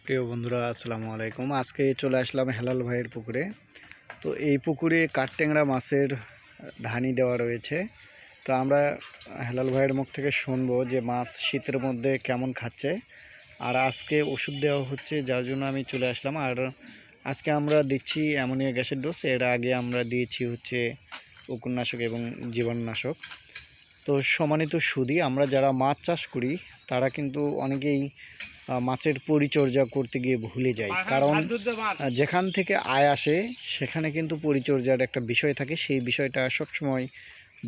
প্রিয় বন্ধুরা আসসালামু আলাইকুম। আজকে চলে আসলাম হেলাল ভাইয়ের পুকুরে। তো এই পুকুরে কাঠট্যাংরা মাছের ধানি দেওয়া রয়েছে। তো আমরা হেলাল ভাইয়ের মুখ থেকে শুনবো যে মাছ শীতের মধ্যে কেমন খাচ্ছে। আর আজকে ওষুধ দেওয়া হচ্ছে, যার জন্য আমি চলে আসলাম। আর আজকে আমরা দিচ্ছি অ্যামোনিয়া গ্যাসের ডোজ। এর আগে আমরা দিয়েছি হচ্ছে উকুননাশক এবং জীবাণুনাশক। তো সম্মানিত সুধী, আমরা যারা মাছ চাষ করি তারা কিন্তু অনেকেই মাছের পরিচর্যা করতে গিয়ে ভুলে যাই, কারণ যেখান থেকে আয় আসে সেখানে কিন্তু পরিচর্যার একটা বিষয় থাকে। সেই বিষয়টা সবসময়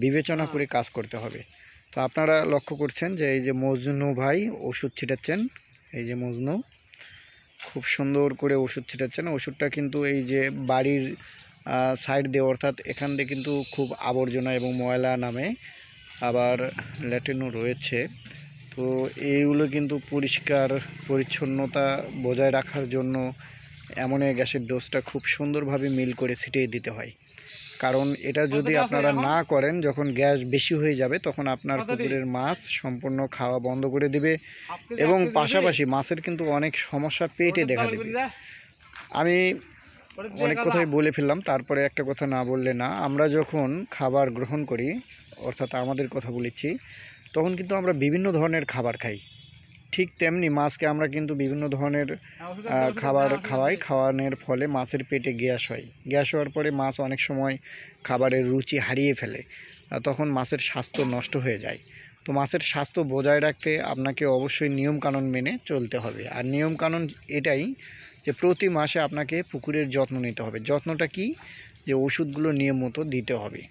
বিবেচনা করে কাজ করতে হবে। তো আপনারা লক্ষ্য করছেন যে এই যে মজনু ভাই ওষুধ ছিটাচ্ছেন, এই যে মজনু খুব সুন্দর করে ওষুধ ছিটাচ্ছেন। ওষুধটা কিন্তু এই যে বাড়ির সাইড দিয়ে, অর্থাৎ এখান দিয়ে কিন্তু খুব আবর্জনা এবং ময়লা নামে, আবার ল্যাট্রিনও রয়েছে। তো এইগুলো কিন্তু পরিষ্কার পরিচ্ছন্নতা বজায় রাখার জন্য অ্যামোনিয়া গ্যাসের ডোজটা খুব সুন্দরভাবে মিল করে ছিটিয়ে দিতে হয়। কারণ এটা যদি আপনারা না করেন, যখন গ্যাস বেশি হয়ে যাবে তখন আপনার পুকুরের মাছ সম্পূর্ণ খাওয়া বন্ধ করে দিবে এবং পাশাপাশি মাছের কিন্তু অনেক সমস্যা পেটে দেখা দেবে। আমি অনেক কথাই বলে ফেললাম, তারপরে একটা কথা না বললে না। আমরা যখন খাবার গ্রহণ করি, অর্থাৎ আমাদের কথা বলেছি, তখন কিন্তু আমরা বিভিন্ন ধরনের খাবার খাই। ঠিক তেমনি মাছকে আমরা কিন্তু বিভিন্ন ধরনের খাবার খাওয়াই। খাওয়ানোর ফলে মাছের পেটে গ্যাস হয়। গ্যাস হওয়ার পরে মাছ অনেক সময় খাবারের রুচি হারিয়ে ফেলে, তখন মাছের স্বাস্থ্য নষ্ট হয়ে যায়। তো মাছের স্বাস্থ্য বজায় রাখতে আপনাকে অবশ্যই নিয়মকানুন মেনে চলতে হবে। আর নিয়মকানুন এটাই যে প্রতি মাসে আপনাকে পুকুরের যত্ন নিতে হবে। যত্নটা কি? যে ওষুধগুলো নিয়ম মতো দিতে হবে।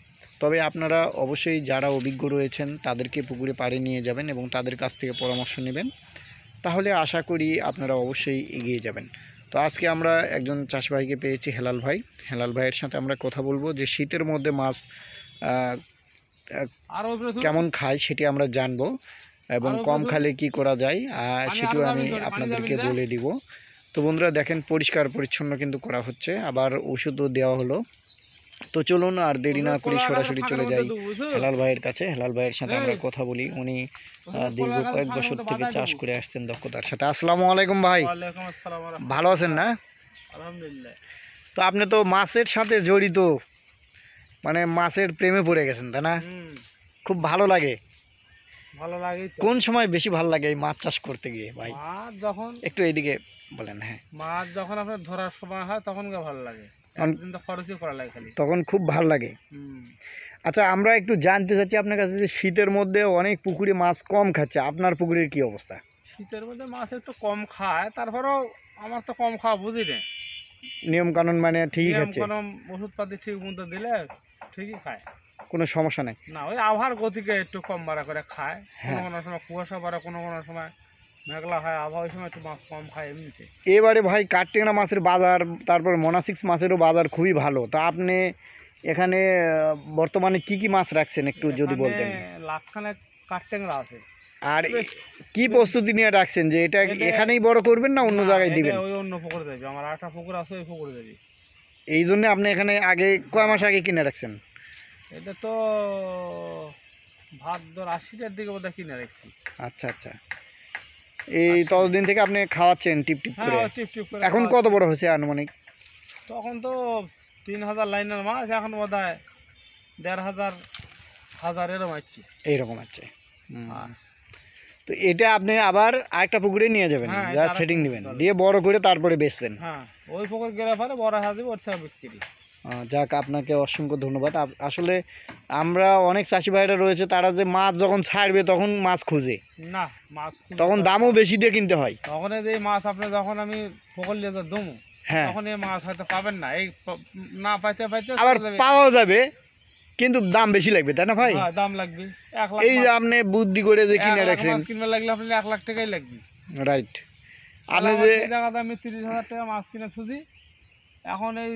তবে আপনারা অবশ্যই যারা অভিজ্ঞ রয়েছেন তাদেরকে পুকুরে পাড়ে নিয়ে যাবেন এবং তাদের কাছ থেকে পরামর্শ নেবেন, তাহলে আশা করি আপনারা অবশ্যই এগিয়ে যাবেন। তো আজকে আমরা একজন চাষি ভাইকে পেয়েছি, হেলাল ভাই। হেলাল ভাইয়ের সাথে আমরা কথা বলবো যে শীতের মধ্যে মাছ কেমন খায় সেটি আমরা জানবো, এবং কম খালে কি করা যায় সেটিও আমি আপনাদেরকে বলে দিব। তো বন্ধুরা দেখেন, পরিষ্কার পরিচ্ছন্ন কিন্তু করা হচ্ছে, আবার ওষুধও দেওয়া হলো। তো চলুন আর দেরি না করি সরাসরি চলে যাই হেলাল ভাইয়ের কাছে। হেলাল ভাইয়ের সাথে আমরা কথা বলি। উনি দীর্ঘ কয়েক বছর থেকে চাষ করে আসছেন দক্ষতার সাথে। আসসালামু আলাইকুম ভাই, ভালো আছেন না? আলহামদুলিল্লাহ। তো আপনি তো মাছের সাথে জড়িত, মানে মাছের প্রেমে পড়ে গেছেন, তাই না? খুব ভালো লাগে। ভালো লাগে। কোন সময় বেশি ভালো লাগে এই মাছ চাষ করতে গিয়ে ভাই? মাছ যখন একটু এইদিকে বলেন। হ্যাঁ, মাছ যখন আপনার ধরার সময় হয় তখন ভালো লাগে। একদিন তো খরচই করা লাগে খালি, তখন খুব ভালো লাগে। আচ্ছা, আমরা একটু জানতে চাচ্ছি আপনার কাছে যে শীতের মধ্যে অনেক পুকুরে মাছ কম খাচ্ছে, আপনার পুকুরের কি অবস্থা? শীতের মধ্যে মাছ একটু কম খায়, তারপরেও আমার তো কম খাওয়া বুঝি না। নিয়ম কানুন মানে ঠিকই খাচ্ছে, ওষুধপাতি ঠিক মতো দিলে ঠিকই খায়, কোনো সমস্যা নেই। না ওই আবহাওয়ার গতিকে একটু কম বাড়া করে খায়। কোনো কোনো সময় কুয়াশা বাড়ে, কোনো কোনো সময় মেঘলা হয় আবহাওয়ার সময় একটু মাছ কম খায় এমনিতে। এবারে ভাই কাঠট্যাংরা মাছের বাজার, তারপর মোনাসিক্স মাছেরও বাজার খুবই ভালো। তা আপনি এখানে বর্তমানে কি কি মাছ রাখছেন একটু যদি বলতেন? লাখখানেক কাঠট্যাংরা আছে। আর কি প্রস্তুতি নিয়ে রাখছেন যে এটা এখানেই বড় করবেন না অন্য জায়গায় দিবেন? ওই অন্য পুকুরে দেবে, আমার আরেকটা পুকুর আছে ওই পুকুরে দেবে। এই জন্য আপনি এখানে আগে কয় মাস আগে কিনে রাখছেন? এটা তো ভাদ্র 80টার দিকে বোধহয় কিনে রাখছি। আচ্ছা আচ্ছা, এই ততদিন থেকে আপনি খাওয়াচ্ছেন টিপ টিপ করে? টিপ টিপ করে। এখন কত বড় হয়েছে আনুমানিক? তখন তো 3000 লাইনের মাছ, এখন বোধহয় 1500 এরকম আসছে, এইরকম আছে। তো এটা আপনি আবার আরেকটা পুকুরে নিয়ে যাবেন, যা সেটিং দিবেন, দিয়ে বড় করে তারপরে বেচবেন? হ্যাঁ, ওই পুকুর গেলে পরে বড় হাজি ওর থেকে বিক্রি। যাক, আপনাকে অসংখ্য ধন্যবাদ। আসলে আমরা অনেক চাষি ভাইরা রয়েছে, তারা যে মাছ যখন ছাড়বে তখন মাছ খুঁজে না, মাছ তখন দামও বেশি দিয়ে কিনতে হয়। তখন এই মাছ আপনি যখন আমি পুকুর নিয়ে দমু, হ্যাঁ, তখন এই মাছ হয়তো পাবেন না। এই না পাইতে পাইতে আবার পাওয়া যাবে, কিন্তু দাম বেশি লাগবে, তাই না ভাই? দাম লাগবে 1 লাখ। এই যে আপনি বুদ্ধি করে যে কিনে রাখছেন, কিনবে লাগলে আপনি 1 লাখ টাকাই লাগবে। রাইট। আপনি যে জায়গাতে আমি 30,000 টাকা মাছ কিনে থুছি, এখন এই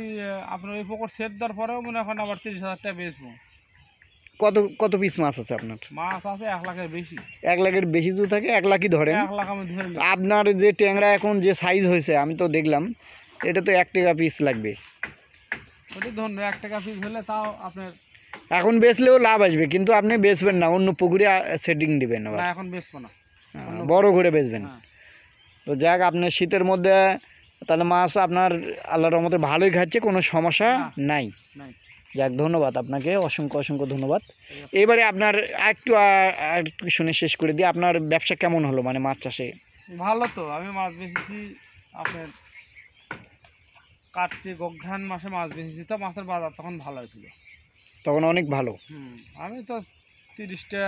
আপনার ওই পুকুর সেট দেওয়ার পরেও মনে এখন আবার 30,000 টাকা বেচবো। কত কত পিস মাছ আছে আপনার? মাছ আছে 1 লাখের বেশি। 1 লাখের বেশি যদি থাকে 1 লাখই ধরেন। 1 লাখ আমি ধরে নিই। আপনার যে ট্যাংরা এখন যে সাইজ হয়েছে আমি তো দেখলাম, এটা তো 1 টাকা পিস লাগবে। ওটি ধরুন 1 টাকা পিস হলে তাও আপনার এখন বেচলেও লাভ আসবে, কিন্তু আপনি বেচবেন না, অন্য পুকুরে সেটিং দিবেন। না, এখন বেচবো না, বড় করে বেচবেন। তো যাক, আপনার শীতের মধ্যে তাহলে মাছ আপনার আল্লাহর রহমতে ভালোই খাচ্ছে, কোনো সমস্যা না। নাই। নাই। যাক, ধন্যবাদ আপনাকে, অসংখ্য অসংখ্য ধন্যবাদ। এবারে আপনার একটু শুনে শেষ করে দিই, আপনার ব্যবসা কেমন হলো মানে মাছ চাষে? ভালো তো, আমি মাছ বেচেছি আপনার কার্তিক অঘ্রাণ মাসে মাছ বেচেছি, তো মাছের বাজার তখন ভালো হয়েছিল। তখন অনেক ভালো। আমি তো 30টা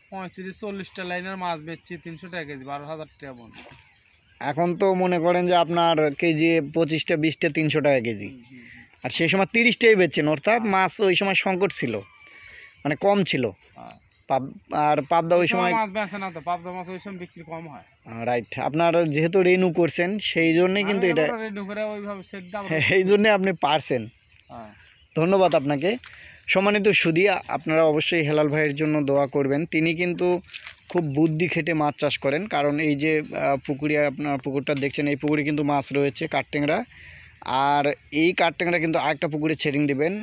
35-40টা লাইনের মাছ বেচছি 300 টাকা কেজি, 12,000 টাকা মন। এখন তো মনে করেন যে আপনার কেজি 25টা 20টা 300 টাকা কেজি, আর সেই সময় 30টাই বেচছেন, অর্থাৎ মাছ ওই সময় সংকট ছিল, মানে কম ছিল। আর পাবদা ওই সময় মাছ বেচে না তো, পাবদা মাছ ওই সময় বিক্রি কম হয়। রাইট, আপনার যেহেতু রেনু করছেন সেই জন্যই কিন্তু এটা, এই জন্যে আপনি পারছেন। ধন্যবাদ আপনাকে। সম্মানিত সুধী, আপনারা অবশ্যই হেলাল ভাইয়ের জন্য দোয়া করবেন। তিনি কিন্তু খুব বুদ্ধি খেটে মাছ চাষ করেন, কারণ এই যে পুকুরে আপনার পুকুরটা দেখছেন, এই পুকুরে কিন্তু মাছ রয়েছে কাঠটেংরা, আর এই কাঠটেংরা কিন্তু আরেকটা পুকুরে ছেড়ে দেবেন।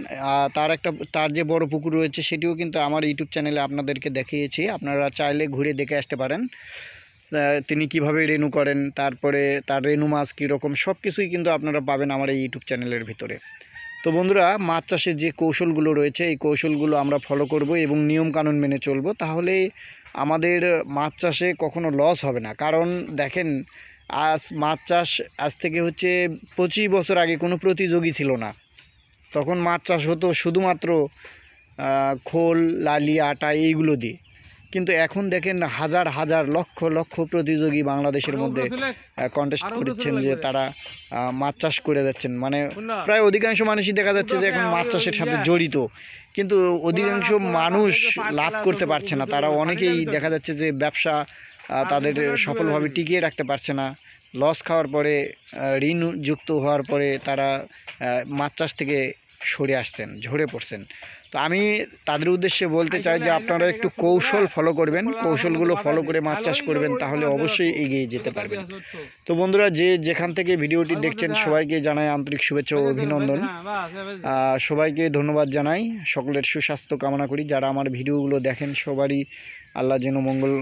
তার যে বড় পুকুর রয়েছে সেটিও কিন্তু আমার ইউটিউব চ্যানেলে আপনাদেরকে দেখিয়েছি, আপনারা চাইলে ঘুরে দেখে আসতে পারেন তিনি কিভাবে রেনু করেন, তারপরে তার রেনু মাছ কীরকম, সব কিছুই কিন্তু আপনারা পাবেন আমার এই ইউটিউব চ্যানেলের ভিতরে। তো বন্ধুরা, মাছ চাষের যে কৌশলগুলো রয়েছে এই কৌশলগুলো আমরা ফলো করব এবং নিয়মকানুন মেনে চলব, তাহলে আমাদের মাছ চাষে কখনো লস হবে না। কারণ দেখেন, মাছ চাষ আজ থেকে হচ্ছে 25 বছর আগে কোনো প্রতিযোগী ছিল না, তখন মাছ চাষ হতো শুধুমাত্র খোল, লালি, আটা এইগুলো দিয়ে। কিন্তু এখন দেখেন হাজার হাজার লক্ষ লক্ষ প্রতিযোগী বাংলাদেশের মধ্যে কন্টেস্ট করছেন যে তারা মাছ চাষ করে যাচ্ছেন, মানে প্রায় অধিকাংশ মানুষই দেখা যাচ্ছে যে এখন মাছ চাষের সাথে জড়িত, কিন্তু অধিকাংশ মানুষ লাভ করতে পারছে না। তারা অনেকেই দেখা যাচ্ছে যে ব্যবসা তাদের সফলভাবে টিকিয়ে রাখতে পারছে না, লস খাওয়ার পরে, ঋণ যুক্ত হওয়ার পরে তারা মাছ চাষ থেকে সরে আসছেন, ঝরে পড়ছেন। তো আমি তাদের উদ্দেশ্যে বলতে চাই যে আপনারা একটু কৌশল ফলো করবেন, কৌশলগুলো ফলো করে মাছ চাষ করবেন, তাহলে অবশ্যই এগিয়ে যেতে পারবেন। তো বন্ধুরা, যে যেখান থেকে ভিডিওটি দেখছেন সবাইকে জানাই আন্তরিক শুভেচ্ছা ও অভিনন্দন, সবাইকে ধন্যবাদ জানাই, সকলের সুস্বাস্থ্য কামনা করি। যারা আমার ভিডিওগুলো দেখেন সবারই আল্লাহ যেন মঙ্গল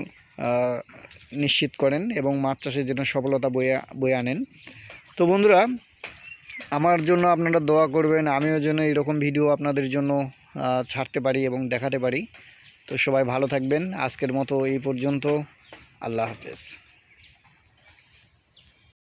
নিশ্চিত করেন এবং মাছ চাষের জন্য সফলতা বয়ে আনেন। তো বন্ধুরা, আমার জন্য আপনারা দোয়া করবেন, আমিও যেন এরকম ভিডিও আপনাদের জন্য ছাড়তে পারি এবং দেখাতে পারি। তো সবাই ভালো থাকবেন, আজকের মতো এই পর্যন্ত, আল্লাহ হাফেজ।